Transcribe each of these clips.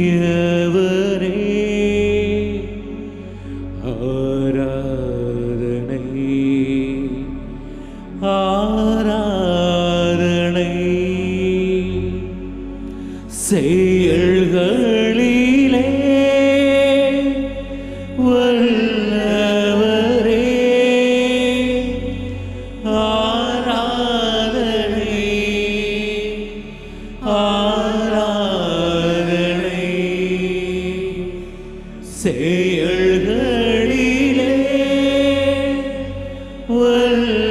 பெரியவரே ஆராதனை ஆராதனை செயல்களிலே வல்லவரே ஆராதனை ஆராதனை செயல்களிலே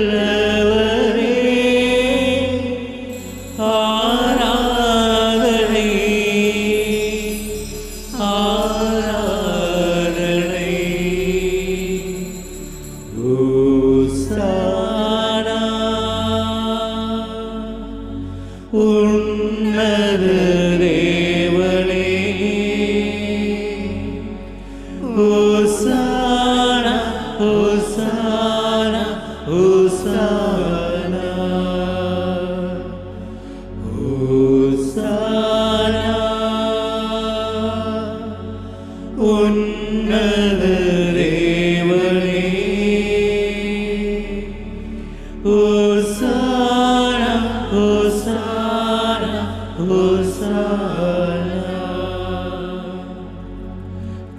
வல்லவரே ஆராதனை ஆராதனை ஓசானா உன்னத தேவனே ஓசானா ஓசானா ஓசானா ஓசானா உன்னத தேவனே ஓசானா ஓசானா ஓசானா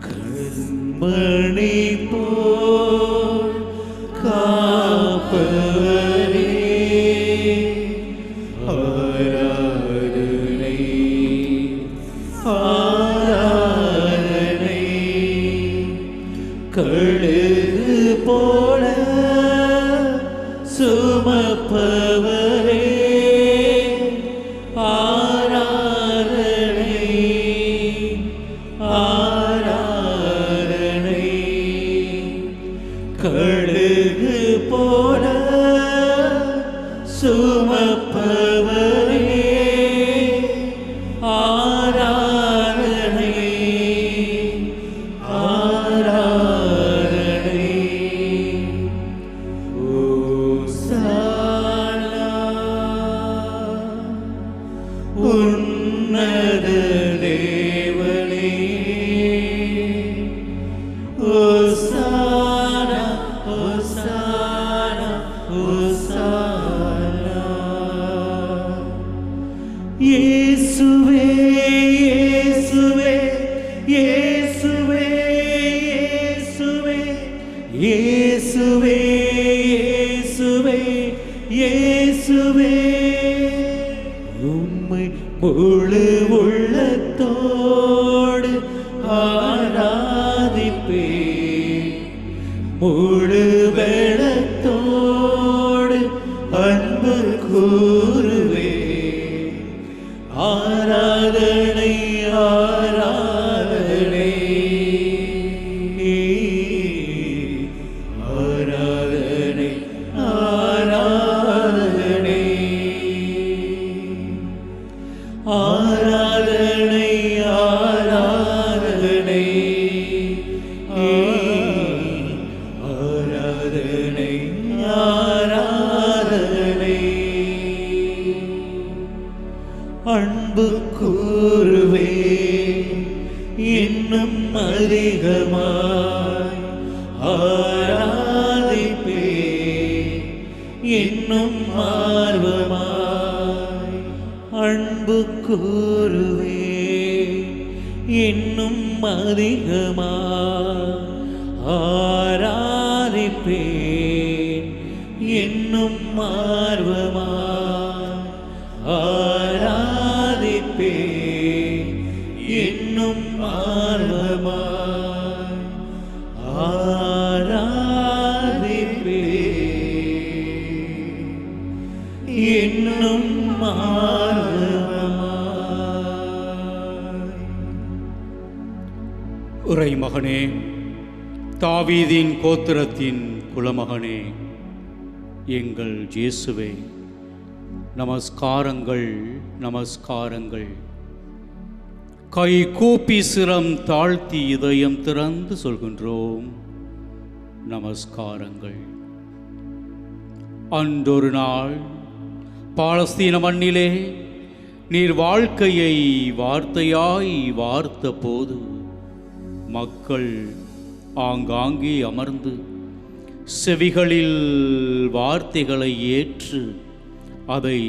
கண்மணி போல் காப்பவரே ஆராதனை ஆராதனை கழுகு போல சுமப்பவரே ஆராதனை ஆராதனை கழுகு போல சுமப்பவரே ஆராதனை ஆராதனை ஓசானா உன்னத தேவனே ஓசானா ஓசானா ஓசானா இயேசுவே இயேசுவே இயேசுவே இயேசுவே இயேசுவே இயேசுவே உம்மை முழு உள்ளத்தோடு ஆராதிப்பே முழு வெள்ளத்தோடு அன்பு கூறுவே ஆராதனை ஆராதனை ஆராதனை ஆராதனை ஆராதனை ஆராதனை ஆராதனை ஆராதனை அன்பு கூறுவே இன்னும் அதிகமாய் ஆராதிப்பே இன்னும் ஆர்வமாய் அன்பு கூறுவே இன்னும் அதிகமாய் ஆராதிப்பே இன்னும் ஆர்வமாய் ஆராதிப்பே இன்னும் ஆர்வமாய் ஆராதிப்பே இன்னும் உரை மகனே, தாவீதின் கோத்திரத்தின் குலமகனே, எங்கள் இயேசுவே, நமஸ்காரங்கள் நமஸ்காரங்கள். கை கூப்பி சிரம் தாழ்த்தி இதயம் திறந்து சொல்கின்றோம் நமஸ்காரங்கள். அன்றொரு நாள் பாலஸ்தீன மண்ணிலே நீர் வாழ்க்கையை வார்த்தையாய் வார்த்த போது மக்கள் ஆங்காங்கே அமர்ந்து செவிகளில் வார்த்தைகளை ஏற்று அதை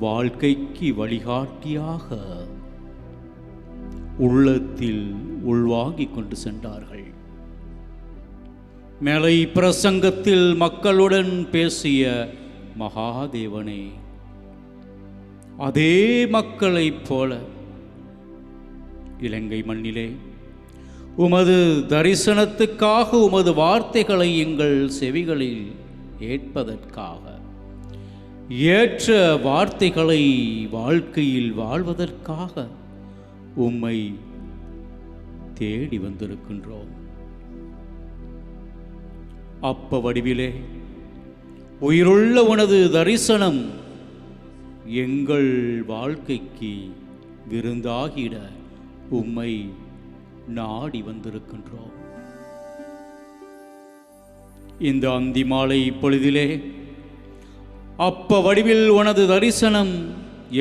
வாழ்க்கைக்கு வழிகாட்டியாக உள்ளத்தில் உள்வாங்கிக் கொண்டு சென்றார்கள். மேலை பிரசங்கத்தில் மக்களுடன் பேசிய மகாதேவனே, அதே மக்களைப் போல இலங்கை மண்ணிலே உமது தரிசனத்துக்காக உமது வார்த்தைகளை எங்கள் செவிகளில் ஏற்பதற்காக ஏற்ற வார்த்தைகளை வாழ்க்கையில் வாழ்வதற்காக உம்மை தேடி வந்திருக்கின்றோம். அப்ப வடிவிலே உயிருள்ள உனது தரிசனம் எங்கள் வாழ்க்கைக்கு விருந்தாகிட உம்மை நாடி வந்திருக்கின்றோம். இந்த அந்தி மாலை பொழுதிலே அப்ப வடிவில் உனது தரிசனம்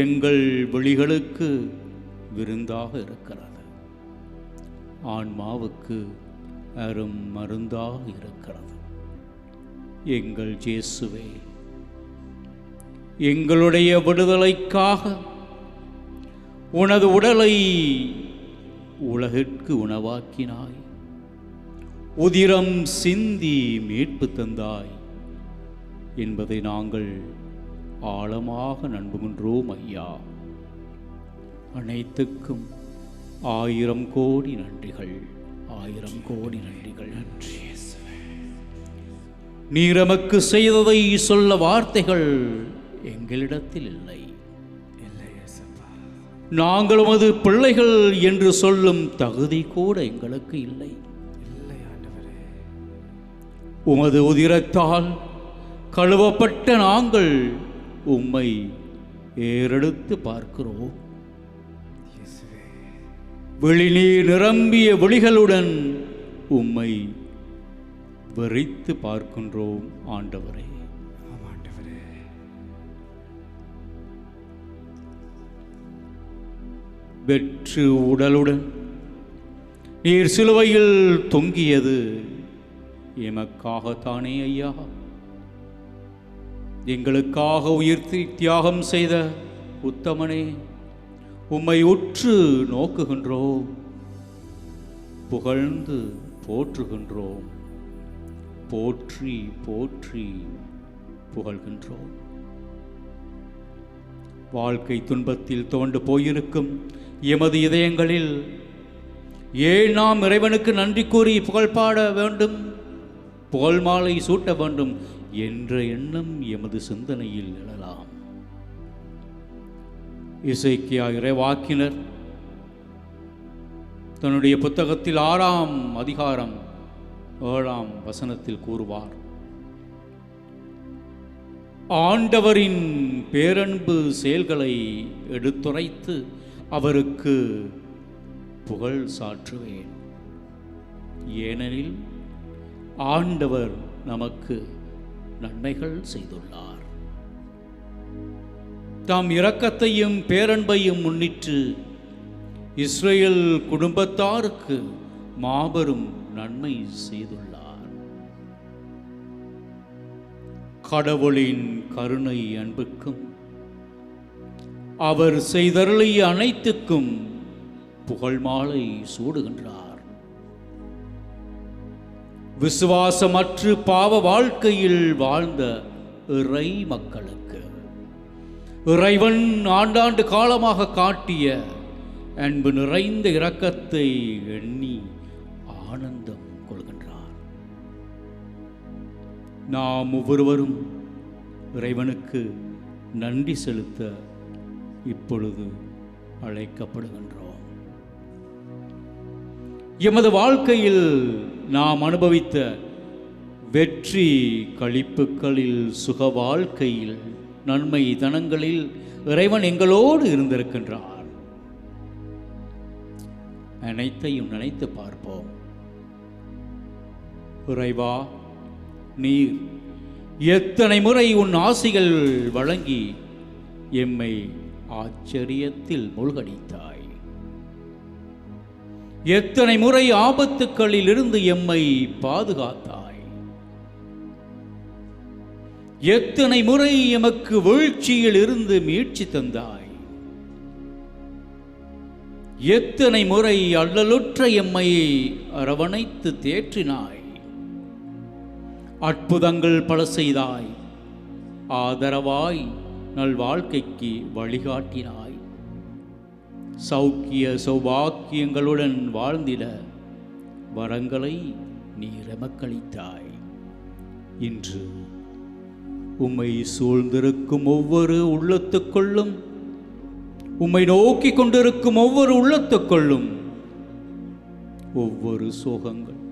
எங்கள் விழிகளுக்கு விருந்தாக இருக்கிறது. ஆன்மாவுக்கு அரும் மருந்தாக இருக்கிறது. எங்கள் இயேசுவே, எங்களுடைய விடுதலைக்காக உனது உடலை உலகிற்கு உணவாக்கினாய், உதிரம் சிந்தி மீட்பு தந்தாய் என்பதை நாங்கள் ஆழமாக நம்புகின்றோம் ஐயா. அனைத்துக்கும் 1000 கோடி நன்றிகள், 1000 கோடி நன்றிகள். நன்றி. நீர் எமக்கு செய்ததை சொல்ல வார்த்தைகள் எங்களிடத்தில் இல்லை. நாங்கள் உமது பிள்ளைகள் என்று சொல்லும் தகுதி கூட எங்களுக்கு இல்லை. உமது உதிரத்தால் கழுவப்பட்ட நாங்கள் உம்மை ஏறெடுத்து பார்க்கிறோம். வெளிநீர் நிரம்பிய விழிகளுடன் உம்மை வெறித்து பார்க்கின்றோம் ஆண்டவரே. வெற்று உடலுடன் நீர் சிலுவையில் தொங்கியது எமக்காகத்தானே ஐயா. எங்களுக்காக உயிர் தியாகம் செய்த உத்தமனே, உம்மை உற்று நோக்குகின்றோம், புகழ்ந்து போற்றுகின்றோம், போற்றி போற்றி புகழ்கின்றோம். வாழ்க்கை துன்பத்தில் தோண்டு போயிருக்கும் எமது இதயங்களில் ஏன் நாம் இறைவனுக்கு நன்றி கூறி புகழ் பாட வேண்டும், புகழ் மாலை சூட்ட வேண்டும் என்ற எண்ணம் எமது சிந்தனையில் எழலாம். இசைக்கியா இறைவாக்கினர் தன்னுடைய புத்தகத்தில் 6ஆம் அதிகாரம் 7ஆம் வசனத்தில் கூறுவார், ஆண்டவரின் பேரன்பு செயல்களை எடுத்துரைத்து அவருக்கு புகழ் சாற்றுவேன். ஏனெனில் ஆண்டவர் நமக்கு நன்மைகள் செய்துள்ளார். தாம் இரக்கத்தையும் பேரன்பையும் முன்னிட்டு இஸ்ரேல் குடும்பத்தாருக்கு மாபெரும் நன்மை செய்துள்ளார். கடவுளின் கருணை அன்புக்கும் அவர் செய்தருளிய அனைத்துக்கும் புகழ் மாலை சூடுகின்றார். விசுவாசமற்று பாவ வாழ்க்கையில் வாழ்ந்த இறை மக்களுக்கு இறைவன் ஆண்டாண்டு காலமாக காட்டிய அன்பு நிறைந்த இரக்கத்தை எண்ணி ஆனந்தம் கொள்கின்றார். நாம் ஒவ்வொருவரும் இறைவனுக்கு நன்றி செலுத்த இப்பொழுது அழைக்கப்படுகின்றோம். எமது வாழ்க்கையில் நாம் அனுபவித்த வெற்றி களிப்புகளில், சுக வாழ்க்கையில், நன்மை தனங்களில் இறைவன் எங்களோடு இருந்திருக்கின்றார். அனைத்தையும் நினைத்து பார்ப்போம். இறைவா, நீர் எத்தனை முறை உன் ஆசிகள் வழங்கி எம்மை ஆச்சரியத்தில் மூழ்கடித்தாய். எத்தனை முறை ஆபத்துக்களில் இருந்து எம்மை பாதுகாத்தாய். எத்தனை முறை எமக்கு வீழ்ச்சியில் இருந்து மீட்சி தந்தாய். எத்தனை முறை அல்லலுற்ற எம்மை அரவணைத்து தேற்றினாய். அற்புதங்கள் பல செய்தாய். ஆதரவாய் நல் வாழ்க்கைக்கு வழிகாட்டினாய். சௌக்கிய சௌபாக்கியங்களுடன் வாழ்ந்திட வரங்களை நீர் எமக்களித்தாய். இன்று உம்மை சூழ்ந்திருக்கும் ஒவ்வொரு உள்ளத்துக்குள்ளும், உம்மை நோக்கி கொண்டிருக்கும் ஒவ்வொரு உள்ளத்துக்குள்ளும் ஒவ்வொரு சோகங்கள்,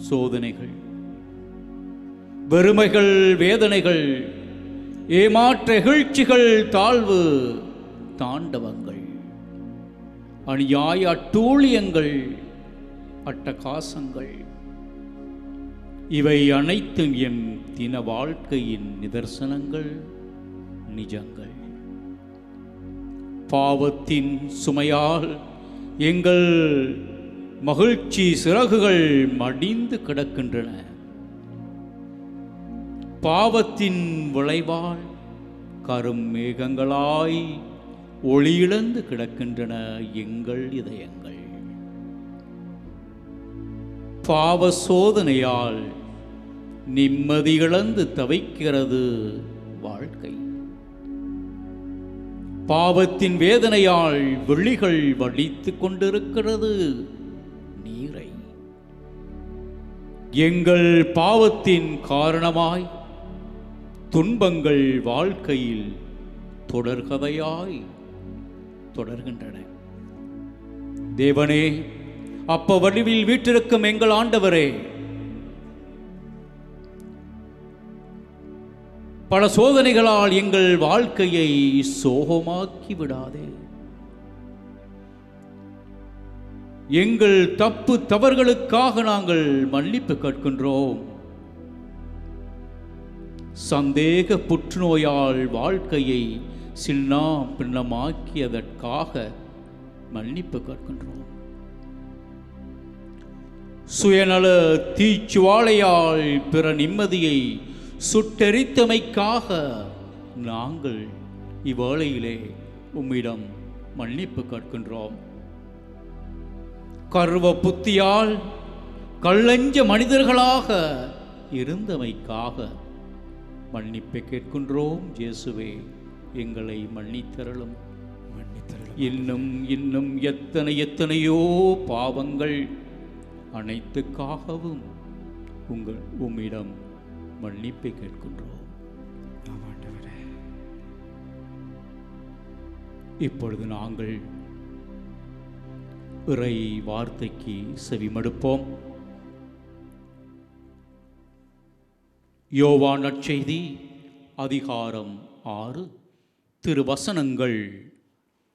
சோதனைகள், வெறுமைகள், வேதனைகள், ஏமாற்ற இகழ்ச்சிகள், தாழ்வு தாண்டவங்கள், அநியாய அட்டூழியங்கள், அட்டகாசங்கள், இவை அனைத்தும் என் தின வாழ்க்கையின் நிதர்சனங்கள், நிஜங்கள். பாவத்தின் சுமையால் எங்கள் மகிழ்ச்சி சிறகுகள் மடிந்து கிடக்கின்றன. பாவத்தின் விளைவால் கரும் மேகங்களாய் ஒளியிழந்து கிடக்கின்றன எங்கள் இதயங்கள். பாவ சோதனையால் நிம்மதி இழந்து தவிக்கிறது வாழ்க்கை. பாவத்தின் வேதனையால் விழிகள் வடித்துக் கொண்டிருக்கிறது நீரை. எங்கள் பாவத்தின் காரணமாய் துன்பங்கள் வாழ்க்கையில் தொடர்கதையாய் தொடர்கின்றன. தேவனே, அப்ப வடிவில் வீற்றிருக்கும் எங்கள் ஆண்டவரே, பல சோதனைகளால் எங்கள் வாழ்க்கையை சோகமாக்கி விடாதே. எங்கள் தப்பு தவறுகளுக்காக நாங்கள் மன்னிப்பு கேட்கின்றோம். சந்தேக புற்றுநோயால் வாழ்க்கையை சின்னா பின்னமாக்கியதற்காக மன்னிப்பு கேட்கின்றோம். சுயநல தீச்சுவாளையால் பிற நிம்மதியை சுட்டெரித்தமைக்காக நாங்கள் இவ்வேளையிலே உம்மிடம் மன்னிப்பு கேட்கின்றோம். கர்வ புத்தியால் கள்ளஞ்ச மனிதர்களாக இருந்தமைக்காக மன்னிப்பை கேட்கின்றோம். இயேசுவே, எங்களை மன்னித்தருளும். இன்னும் இன்னும் எத்தனையோ பாவங்கள் அனைத்துக்காகவும் உம்மிடம் மன்னிப்பை கேட்கின்றோம். இப்பொழுது நாங்கள் இறை வார்த்தைக்கு செவிமடுப்போம். யோவான் நற்செய்தி அதிகாரம் 6 திருவசனங்கள்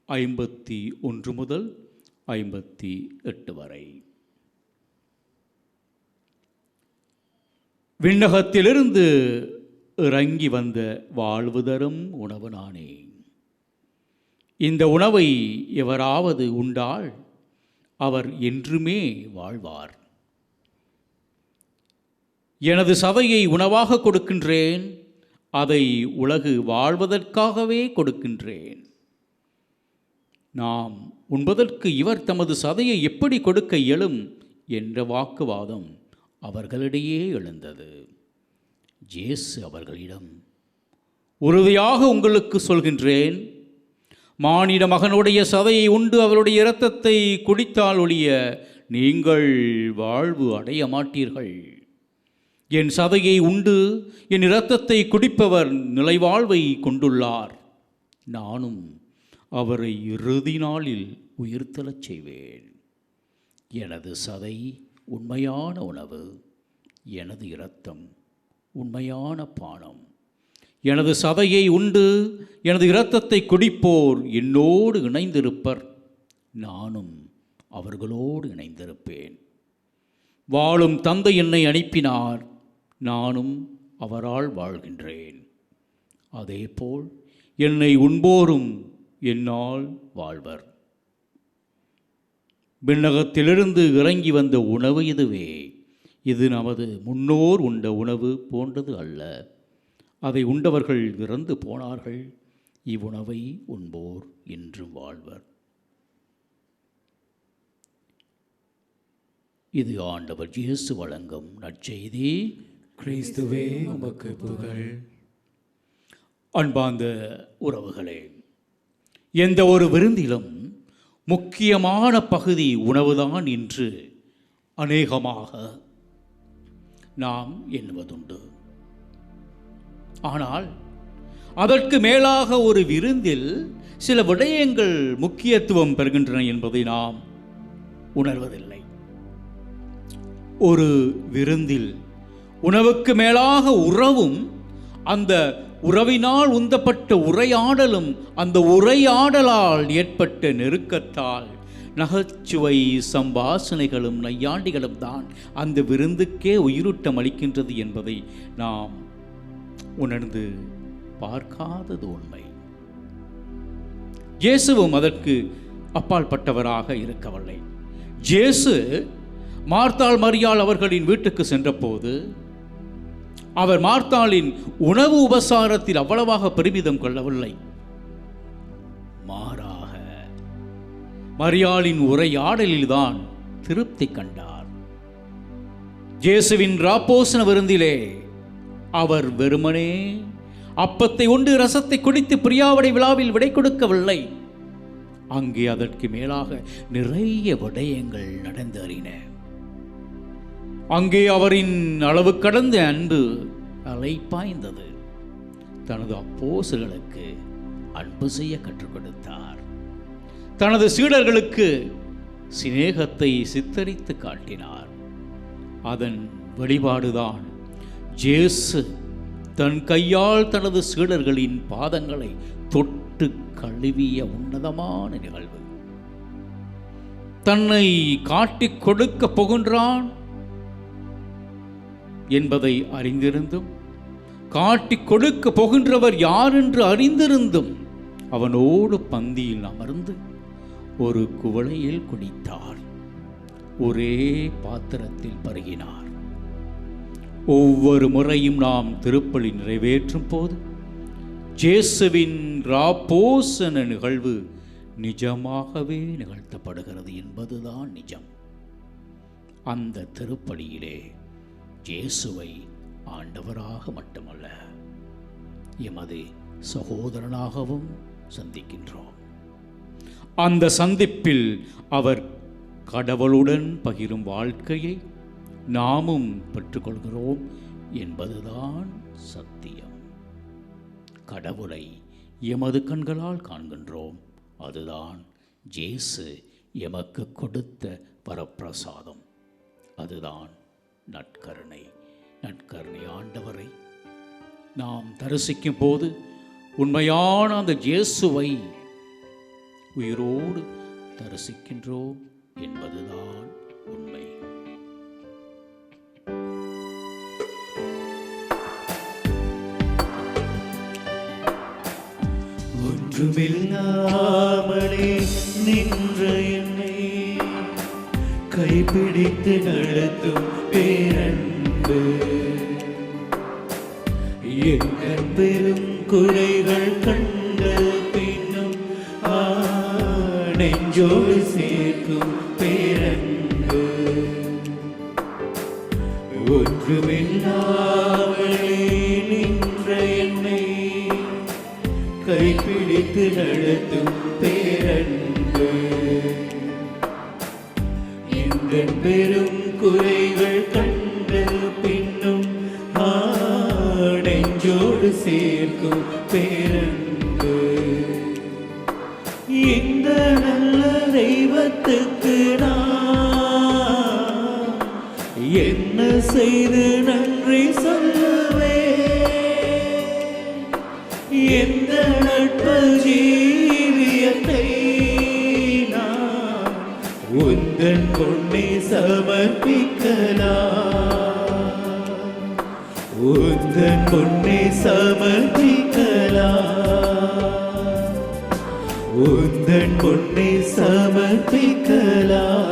51 முதல் 58 வரை. விண்ணகத்திலிருந்து இறங்கி வந்த வாழ்வு தரும் உணவு நானே. இந்த உணவை எவராவது உண்டால் அவர் என்றுமே வாழ்வார். எனது சதையை உணவாக கொடுக்கின்றேன், அதை உலகு வாழ்வதற்காகவே கொடுக்கின்றேன். நாம் உண்பதற்கு இவர் தமது சதையை எப்படி கொடுக்க இயலும் என்ற வாக்குவாதம் அவர்களிடையே எழுந்தது. இயேசு அவர்களிடம், உறுதியாக உங்களுக்கு சொல்கின்றேன், மானிட மகனுடைய சதையை உண்டு அவருடைய இரத்தத்தை குடித்தால் ஒழிய நீங்கள் வாழ்வு அடைய மாட்டீர்கள். என் சதையை உண்டு என் இரத்தத்தை குடிப்பவர் நிலைவாழ்வை கொண்டுள்ளார். நானும் அவரை இறுதி நாளில் உயிர்த்தெழச் செய்வேன். எனது சதை உண்மையான உணவு, எனது இரத்தம் உண்மையான பானம். எனது சதையை உண்டு எனது இரத்தத்தை குடிப்போர் என்னோடு இணைந்திருப்பர், நானும் அவர்களோடு இணைந்திருப்பேன். வாழும் தந்தை என்னை அனுப்பினார், நானும் அவரால் வாழ்கின்றேன். அதேபோல் என்னை உண்போரும் என்னால் வாழ்வர். விண்ணகத்திலிருந்து இறங்கி வந்த உணவு இதுவே. இது நமது முன்னோர் உண்ட உணவு போன்றது அல்ல. அதை உண்டவர்கள் இறந்து போனார்கள். இவ்வுணவை உண்போர் என்றும் வாழ்வர். இது ஆண்டவர் இயேசு வழங்கும் நற்செய்தி. கிறிஸ்துவே உமக்கு புகழ். அன்பார்ந்த உறவுகளே, எந்த ஒரு விருந்திலும் முக்கியமான பகுதி உணவுதான் என்று அநேகமாக நாம் எண்ணுவதுண்டு. ஆனால் அதற்கு மேலாக ஒரு விருந்தில் சில விடயங்கள் முக்கியத்துவம் பெறுகின்றன என்பதை நாம் உணர்வதில்லை. ஒரு விருந்தில் உணவுக்கு மேலாக உறவும், அந்த உறவினால் உந்தப்பட்ட உரையாடலும், அந்த உரையாடலால் ஏற்பட்ட நெருக்கத்தால் நகைச்சுவை சம்பாஷணைகளும் நையாண்டிகளும் தான் அந்த விருந்துக்கே உயிரூட்டம் அளிக்கின்றது என்பதை நாம் உணர்ந்து பார்க்காதது உண்மை. இயேசுவும் அதற்கு அப்பால் பட்டவராக இருக்கவில்லை. இயேசு மார்த்தாள் மரியாள் அவர்களின் வீட்டுக்கு சென்றபோது அவர் மார்த்தாளின் உணவு உபசாரத்தில் அவ்வளவாக பெருமிதம் கொள்ளவில்லை. மாறாக மரியாளின் உரையாடலில்தான் திருப்தி கண்டார். இயேசுவின் ராப்போசன விருந்திலே அவர் வெறுமனே அப்பத்தை உண்டு ரசத்தை குடித்து பிரியாவிடை விழாவில் விடை கொடுக்கவில்லை. அங்கே அதற்கு மேலாக நிறைய விடயங்கள் நடந்தேறின. அங்கே அவரின் அளவு கடந்த அன்பு அலைப்பாய்ந்தது. தனது அப்போஸ்தலர்களுக்கு அன்பு செய்ய கற்றுக் கொடுத்தார். தனது சீடர்களுக்கு சிநேகத்தை சித்தரித்து காட்டினார். அதன் வெளிப்பாடுதான் இயேசு தன் கையால் தனது சீடர்களின் பாதங்களை தொட்டு கழுவிய உன்னதமான நிகழ்வு. தன்னை காட்டிக் கொடுக்க போகின்றான் என்பதை அறிந்திருந்தும், காட்டிக் கொடுக்க போகின்றவர் யார் என்று அறிந்திருந்தும் அவனோடு பந்தியில் அமர்ந்து ஒரு குவளையில் குடித்தார். ஒரே பாத்திரத்தில் பருகினார். ஒவ்வொரு முறையும் நாம் திருப்பலி நிறைவேற்றும் போது இயேசுவின் ராப்போசன நிகழ்வு நிஜமாகவே நிகழ்த்தப்படுகிறது என்பதுதான் நிஜம். அந்த திருப்பலியிலே இயேசுவை ஆண்டவராக மட்டுமல்ல, எமது சகோதரனாகவும் சந்திக்கின்றோம். அந்த சந்திப்பில் அவர் கடவுளுடன் பகிரும் வாழ்க்கையை நாமும் பெற்றுக்கொள்கிறோம் என்பதுதான் சத்தியம். கடவுளை எமது கண்களால் காண்கின்றோம். அதுதான் இயேசு எமக்கு கொடுத்த வரப்பிரசாதம். அதுதான் நற்கருணை. நற்கருணை ஆண்டவரை நாம் தரிசிக்கும் போது உண்மையான அந்த இயேசுவை உயிரோடு தரிசிக்கின்றோம் என்பதுதான் உண்மை. ஒன்றுமில்லாமலே நின்ற என்னை கைப்பிடித்து நடத்தும் பேரன்பு, எங்கள் பெரும் குறைகள் கண்ட பின்னும் நெஞ்சோடு சேர்க்கும் பேரன்பு. ஒன்றுமில்லாமலே நின்ற என்னை கைப்பிடித்து நடத்தும் பேரன்பு, எங்கள் பெரும் குறைகள் கண்ட பின்னும் நெஞ்சோடு சேர்க்கும் பேரன்பு. இந்த நல்ல தெய்வத்துக்கு நான் என்ன செய்து நன்றி சொல்லுவேன்? எந்த நட்பு ஜீவியத்தை நான் உந்தன் கொண்டே சமர்ப்பிக்கலாம்? உந்தன் உந்தன் முன்னே சமர்ப்பிக்கலாம்.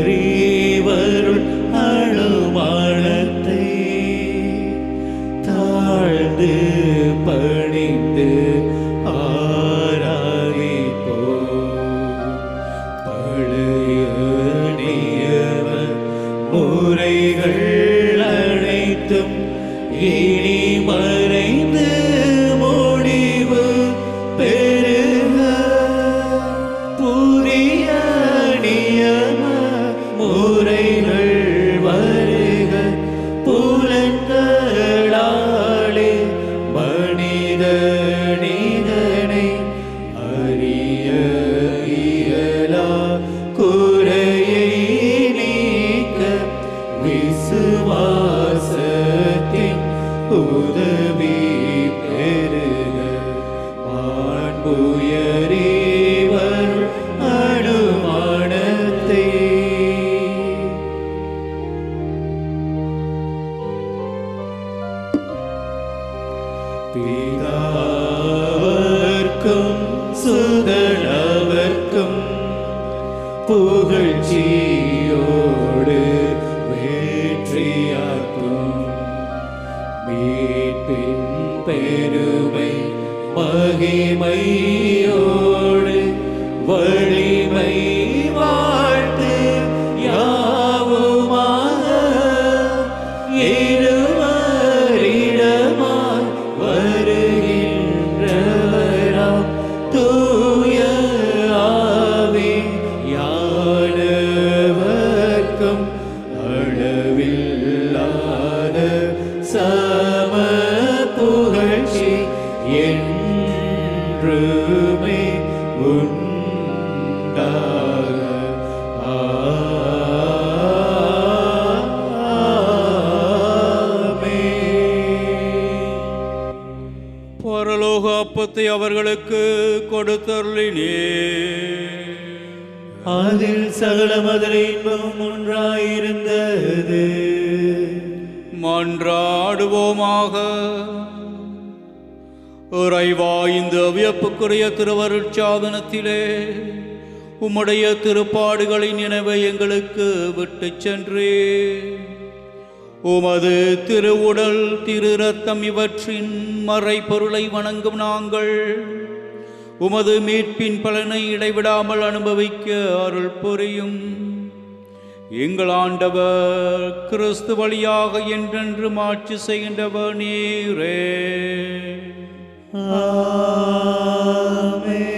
மாண்புயரீவருள் அழுமானத்தை தாழ்ந்து பணிந்து பழைய நியம முறைகள் அனைத்தும் இனி மறைந்து முடிவு பெறுக. புதிய நியம முறைகள் வருக. புலன்களாலே மனித நீதனை அறிய இயலா குறையை நீக்க விசுவாசத்தின் உதவி பெறுக. மாண்புயரீவருள் அனுமானத்தை பிதாவர்க்கும் சுதனவர்க்கும் புகழ்ச்சியோடு வெற்றியாக்கும் மீட்பின் பெருமை மகிமையோடு வலிமை வாழ்த்து யாவுமாக இருவரிடமாய் வருகின்றவராம் தூய ஆவி யானவர்க்கும் அளவில்லாத சம புகழ்ச்சி என்றுமே உண்டாக. பரலோக அப்பத்தை அவர்களுக்கு கொடுத்தருளினே. அதில் சகல மதுர இன்பமும் ஒன்றாயிருந்தது. மன்றாடுவோமாக. இறைவா, இந்த வியப்புக்குரிய திருவருட்சாதனத்திலே உம்முடைய திருப்பாடுகளின் நினைவை எங்களுக்கு விட்டுச் சென்றே. உமது திருவுடல் திரு ரத்தம் இவற்றின் மறைபொருளை வணங்கும் நாங்கள் உமது மீட்பின் பலனை இடைவிடாமல் அனுபவிக்க அருள் புரியும். எங்கள் ஆண்டவர் கிறிஸ்து வழியாக என்றென்று ஆட்சி செய்கின்றவர் நீரே. ஆமென்.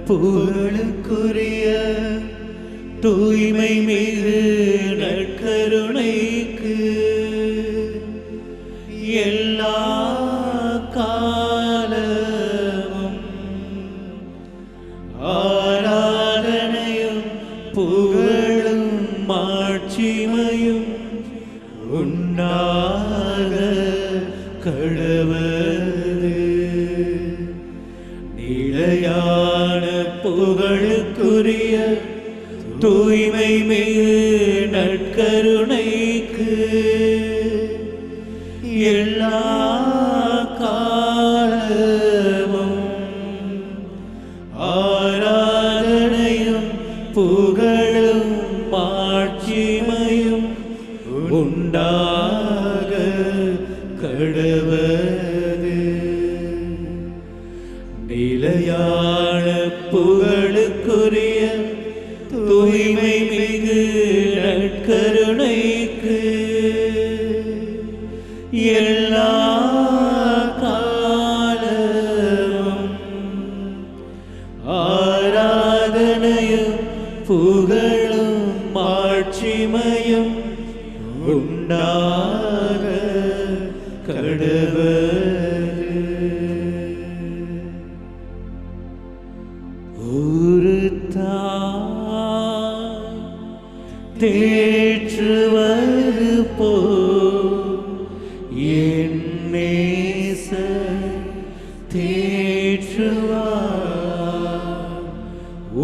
புகழுக்குரிய தூய்மை மிகு நற்கருணைக்கு எல்லா காலமும் ஆராதனையும் புகழும் மாட்சிமையும் உண்டாக கடவது. நிலையான புகழுக்குரிய தூய்மை மிகு நற்கருணைக்கு எல்லா காலமும் ஆராதனையும் புகழும் மாட்சிமையும் உண்டாக கடவது. நிலையான புகழுக்குரிய தூய்மை மிகு நற்கருணைக்கு எல்லா காலமும் ஆராதனையும் புகழும் மாட்சிமையும் உண்டாக கடவது. ஒரு தாய் தேற்றுவது போல் என் நேசர் தேற்றுவார்.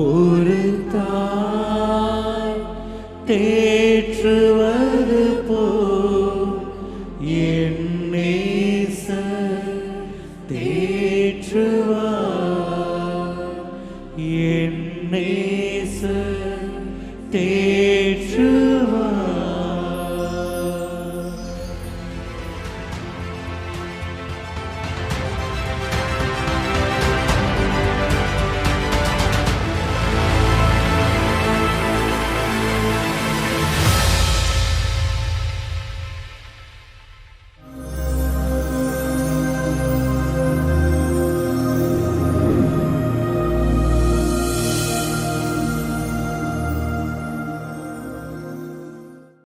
ஒரு தாய் தேற்றுவது போல் என் நேசர் தேற்றுவார். என் நேசர்